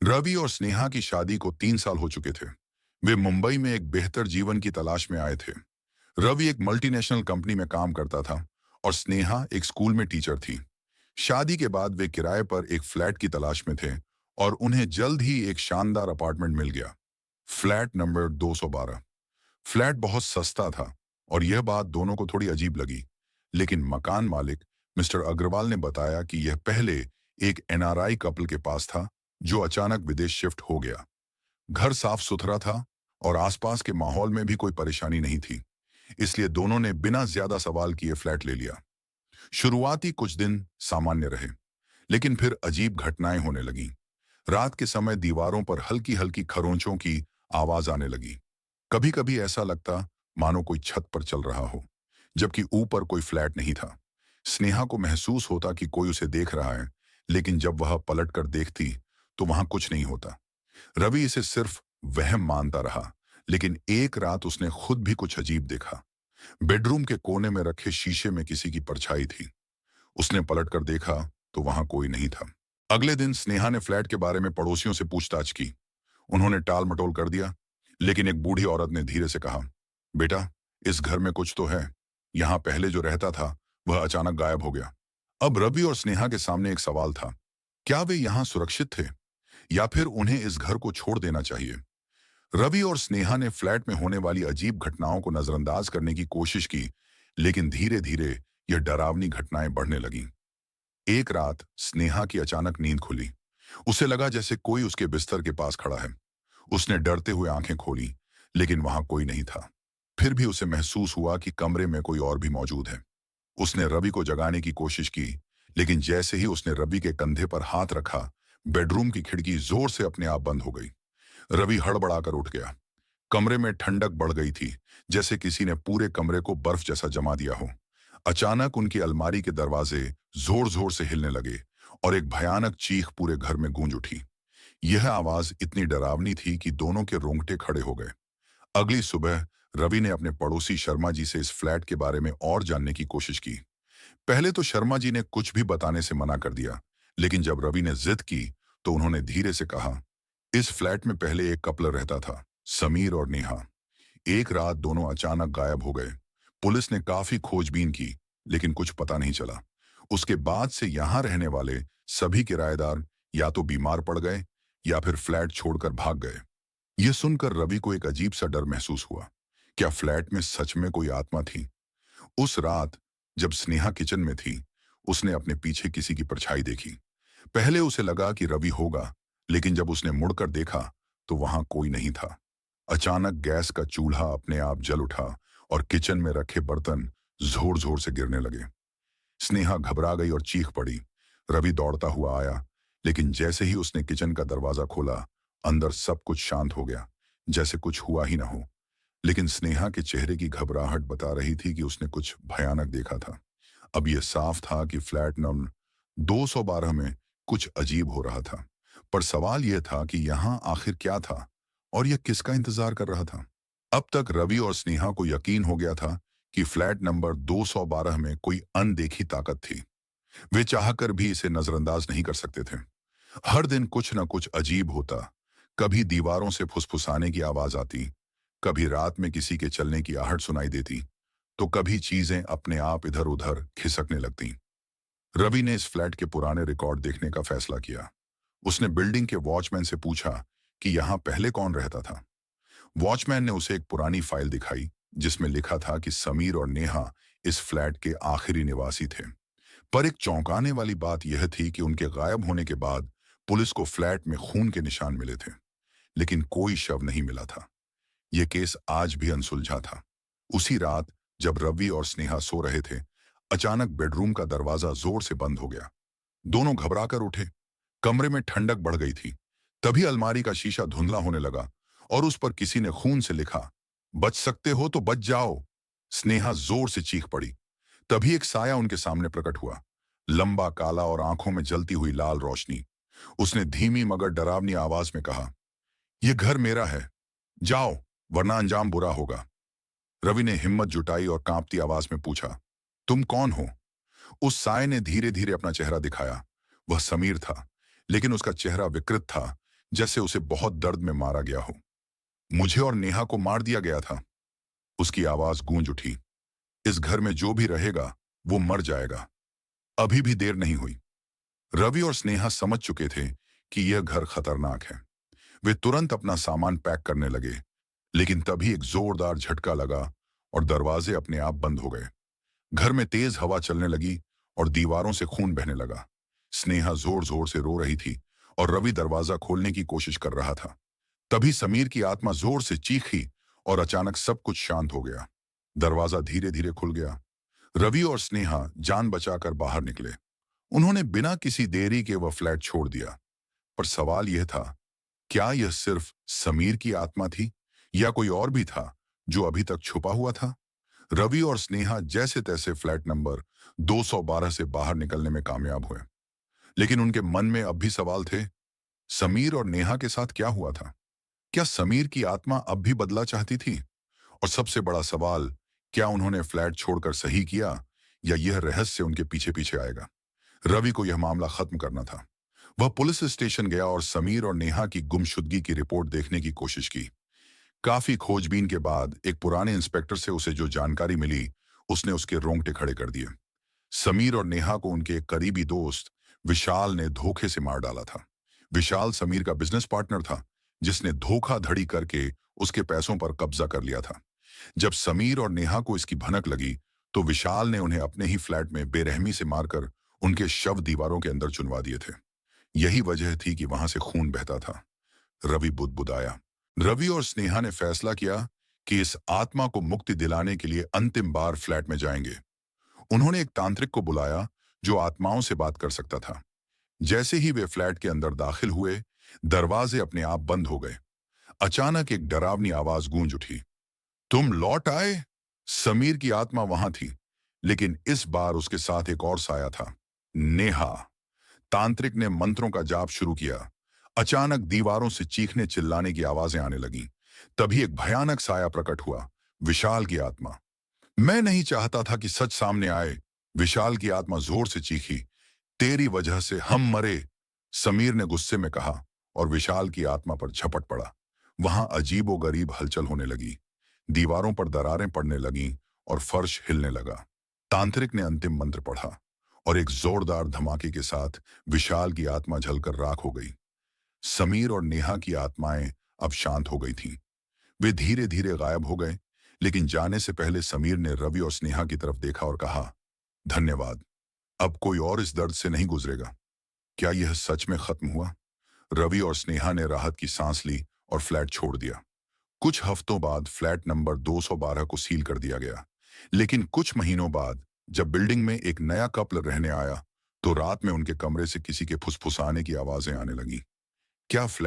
रवि और स्नेहा की शादी को 3 साल हो चुके थे। वे मुंबई में एक बेहतर जीवन की तलाश में आए थे। रवि एक मल्टीनेशनल कंपनी में काम करता था और स्नेहा एक स्कूल में टीचर थी। शादी के बाद वे किराए पर एक फ्लैट की तलाश में थे और उन्हें जल्द ही एक शानदार अपार्टमेंट मिल गया। Flat number 212। फ्लैट बहुत सस्ता था और यह बात दोनों को थोड़ी अजीब लगी। लेकिन मकान मालिक मिस्टर अग्रवाल ने बताया कि यह पहले एक एनआरआई कपल के पास था जो अचानक विदेश शिफ्ट हो गया। घर साफ सुथरा था और आसपास के माहौल में भी कोई परेशानी नहीं थी। इसलिए दोनों ने बिना ज्यादा सवाल किए फ्लैट ले लिया। शुरुआती कुछ दिन सामान्य रहे, लेकिन फिर अजीब घटनाएं होने लगीं। रात के समय दीवारों पर हल्की हल्की खरोंचों की आवाज आने लगी। कभी कभी ऐसा लगता मानो कोई छत पर चल रहा हो, जबकि ऊपर कोई फ्लैट नहीं था। स्नेहा को महसूस होता कि कोई उसे देख रहा है, लेकिन जब वह पलट कर देखती तो वहां कुछ नहीं होता। रवि इसे सिर्फ वहम मानता रहा, लेकिन एक रात उसने खुद भी कुछ अजीब देखा। बेडरूम के कोने में रखे शीशे में किसी की परछाई थी। उसने पलटकर देखा तो वहां कोई नहीं था। अगले दिन स्नेहा ने फ्लैट के बारे में पड़ोसियों से पूछताछ की। उन्होंने टाल मटोल कर दिया, लेकिन एक बूढ़ी औरत ने धीरे से कहा, बेटा, इस घर में कुछ तो है। यहां पहले जो रहता था वह अचानक गायब हो गया। अब रवि और स्नेहा के सामने एक सवाल था। क्या वे यहां सुरक्षित थे या फिर उन्हें इस घर को छोड़ देना चाहिए? रवि और स्नेहा ने फ्लैट में होने वाली अजीब घटनाओं को नजरअंदाज करने की कोशिश की, लेकिन धीरे धीरे यह डरावनी घटनाएं बढ़ने लगीं। एक रात स्नेहा की अचानक नींद खुली। उसे लगा जैसे कोई उसके बिस्तर के पास खड़ा है। उसने डरते हुए आंखें खोली, लेकिन वहां कोई नहीं था। फिर भी उसे महसूस हुआ कि कमरे में कोई और भी मौजूद है। उसने रवि को जगाने की कोशिश की, लेकिन जैसे ही उसने रवि के कंधे पर हाथ रखा, बेडरूम की खिड़की जोर से अपने आप बंद हो गई। रवि हड़बड़ाकर उठ गया। कमरे में ठंडक बढ़ गई थी, जैसे किसी ने पूरे कमरे को बर्फ जैसा जमा दिया हो। अचानक उनकी अलमारी के दरवाजे जोर जोर से हिलने लगे और एक भयानक चीख पूरे घर में गूंज उठी। यह आवाज इतनी डरावनी थी कि दोनों के रोंगटे खड़े हो गए। अगली सुबह रवि ने अपने पड़ोसी शर्मा जी से इस फ्लैट के बारे में और जानने की कोशिश की। पहले तो शर्मा जी ने कुछ भी बताने से मना कर दिया, लेकिन जब रवि ने जिद की तो उन्होंने धीरे से कहा, इस फ्लैट में पहले एक कपल रहता था, समीर और नेहा। एक रात दोनों अचानक गायब हो गए। पुलिस ने काफी खोजबीन की, लेकिन कुछ पता नहीं चला। उसके बाद से यहां रहने वाले सभी किराएदार या तो बीमार पड़ गए या फिर फ्लैट छोड़कर भाग गए। यह सुनकर रवि को एक अजीब सा डर महसूस हुआ। क्या फ्लैट में सच में कोई आत्मा थी? उस रात जब स्नेहा किचन में थी, उसने अपने पीछे किसी की परछाई देखी। पहले उसे लगा कि रवि होगा, लेकिन जब उसने मुड़कर देखा तो वहां कोई नहीं था। अचानक गैस का चूल्हा अपने आप जल उठा और किचन में रखे बर्तन जोर जोर से गिरने लगे। स्नेहा घबरा गई और चीख पड़ी। रवि दौड़ता हुआ आया, लेकिन जैसे ही उसने किचन का दरवाजा खोला, अंदर सब कुछ शांत हो गया, जैसे कुछ हुआ ही ना हो। लेकिन स्नेहा के चेहरे की घबराहट बता रही थी कि उसने कुछ भयानक देखा था। अब यह साफ था कि फ्लैट नंबर 212 में कुछ अजीब हो रहा था। पर सवाल यह था कि यहां आखिर क्या था और यह किसका इंतजार कर रहा था? अब तक रवि और स्नेहा को यकीन हो गया था कि फ्लैट नंबर 212 में कोई अनदेखी ताकत थी। वे चाहकर भी इसे नजरअंदाज नहीं कर सकते थे। हर दिन कुछ न कुछ अजीब होता। कभी दीवारों से फुसफुसाने की आवाज आती, कभी रात में किसी के चलने की आहट सुनाई देती, तो कभी चीजें अपने आप इधर उधर खिसकने लगती। रवि ने इस फ्लैट के पुराने रिकॉर्ड देखने का फैसला किया। उसने बिल्डिंग के वॉचमैन से पूछा कि यहां पहले कौन रहता था। वॉचमैन ने उसे एक पुरानी फाइल दिखाई, जिसमें लिखा था कि समीर और नेहा इस फ्लैट के आखिरी निवासी थे। पर एक चौंकाने वाली बात यह थी कि उनके गायब होने के बाद पुलिस को फ्लैट में खून के निशान मिले थे, लेकिन कोई शव नहीं मिला था। यह केस आज भी अनसुलझा था। उसी रात जब रवि और स्नेहा सो रहे थे, अचानक बेडरूम का दरवाजा जोर से बंद हो गया। दोनों घबराकर उठे। कमरे में ठंडक बढ़ गई थी। तभी अलमारी का शीशा धुंधला होने लगा और उस पर किसी ने खून से लिखा, बच सकते हो तो बच जाओ। स्नेहा जोर से चीख पड़ी। तभी एक साया उनके सामने प्रकट हुआ, लंबा, काला और आंखों में जलती हुई लाल रोशनी। उसने धीमी मगर डरावनी आवाज में कहा, यह घर मेरा है, जाओ, वरना अंजाम बुरा होगा। रवि ने हिम्मत जुटाई और कांपती आवाज में पूछा, तुम कौन हो? उस साय ने धीरे धीरे अपना चेहरा दिखाया। वह समीर था, लेकिन उसका चेहरा विकृत था, जैसे उसे बहुत दर्द में मारा गया हो। मुझे और नेहा को मार दिया गया था। उसकी आवाज गूंज उठी। इस घर में जो भी रहेगा वो मर जाएगा। अभी भी देर नहीं हुई। रवि और स्नेहा समझ चुके थे कि यह घर खतरनाक है। वे तुरंत अपना सामान पैक करने लगे, लेकिन तभी एक जोरदार झटका लगा और दरवाजे अपने आप बंद हो गए। घर में तेज हवा चलने लगी और दीवारों से खून बहने लगा। स्नेहा जोर जोर से रो रही थी और रवि दरवाजा खोलने की कोशिश कर रहा था। तभी समीर की आत्मा जोर से चीखी और अचानक सब कुछ शांत हो गया। दरवाजा धीरे धीरे खुल गया। रवि और स्नेहा जान बचाकर बाहर निकले। उन्होंने बिना किसी देरी के वह फ्लैट छोड़ दिया। पर सवाल यह था, क्या यह सिर्फ समीर की आत्मा थी या कोई और भी था जो अभी तक छुपा हुआ था? रवि और स्नेहा जैसे तैसे फ्लैट नंबर 212 से बाहर निकलने में कामयाब हुए, लेकिन उनके मन में अब भी सवाल थे। समीर और नेहा के साथ क्या हुआ था? क्या समीर की आत्मा अब भी बदला चाहती थी? और सबसे बड़ा सवाल, क्या उन्होंने फ्लैट छोड़कर सही किया या यह रहस्य उनके पीछे पीछे आएगा? रवि को यह मामला खत्म करना था। वह पुलिस स्टेशन गया और समीर और नेहा की गुमशुदगी की रिपोर्ट देखने की कोशिश की। काफी खोजबीन के बाद एक पुराने इंस्पेक्टर से उसे जो जानकारी मिली, उसने उसके रोंगटे खड़े कर दिए। समीर और नेहा को उनके एक करीबी दोस्त विशाल ने धोखे से मार डाला था। विशाल समीर का बिजनेस पार्टनर था, जिसने धोखाधड़ी करके उसके पैसों पर कब्जा कर लिया था। जब समीर और नेहा को इसकी भनक लगी, तो विशाल ने उन्हें अपने ही फ्लैट में बेरहमी से मारकर उनके शव दीवारों के अंदर चुनवा दिए थे। यही वजह थी कि वहां से खून बहता था। रवि बुदबुदाया। रवि और स्नेहा ने फैसला किया कि इस आत्मा को मुक्ति दिलाने के लिए अंतिम बार फ्लैट में जाएंगे। उन्होंने एक तांत्रिक को बुलाया जो आत्माओं से बात कर सकता था। जैसे ही वे फ्लैट के अंदर दाखिल हुए, दरवाजे अपने आप बंद हो गए। अचानक एक डरावनी आवाज गूंज उठी। तुम लौट आए? समीर की आत्मा वहां थी, लेकिन इस बार उसके साथ एक और साया था, नेहा। तांत्रिक ने मंत्रों का जाप शुरू किया। अचानक दीवारों से चीखने चिल्लाने की आवाजें आने लगीं। तभी एक भयानक साया प्रकट हुआ, विशाल की आत्मा। मैं नहीं चाहता था कि सच सामने आए। विशाल की आत्मा जोर से चीखी। तेरी वजह से हम मरे, समीर ने गुस्से में कहा और विशाल की आत्मा पर झपट पड़ा। वहां अजीबोगरीब हलचल होने लगी। दीवारों पर दरारें पड़ने लगीं और फर्श हिलने लगा। तांत्रिक ने अंतिम मंत्र पढ़ा और एक जोरदार धमाके के साथ विशाल की आत्मा जलकर राख हो गई। समीर और नेहा की आत्माएं अब शांत हो गई थीं। वे धीरे धीरे गायब हो गए, लेकिन जाने से पहले समीर ने रवि और स्नेहा की तरफ देखा और कहा, धन्यवाद। अब कोई और इस दर्द से नहीं गुजरेगा। क्या यह सच में खत्म हुआ? रवि और स्नेहा ने राहत की सांस ली और फ्लैट छोड़ दिया। कुछ हफ्तों बाद फ्लैट नंबर 212 को सील कर दिया गया। लेकिन कुछ महीनों बाद जब बिल्डिंग में एक नया कपल रहने आया, तो रात में उनके कमरे से किसी के फुसफुसाने की आवाजें आने लगी। क्या फ्लैट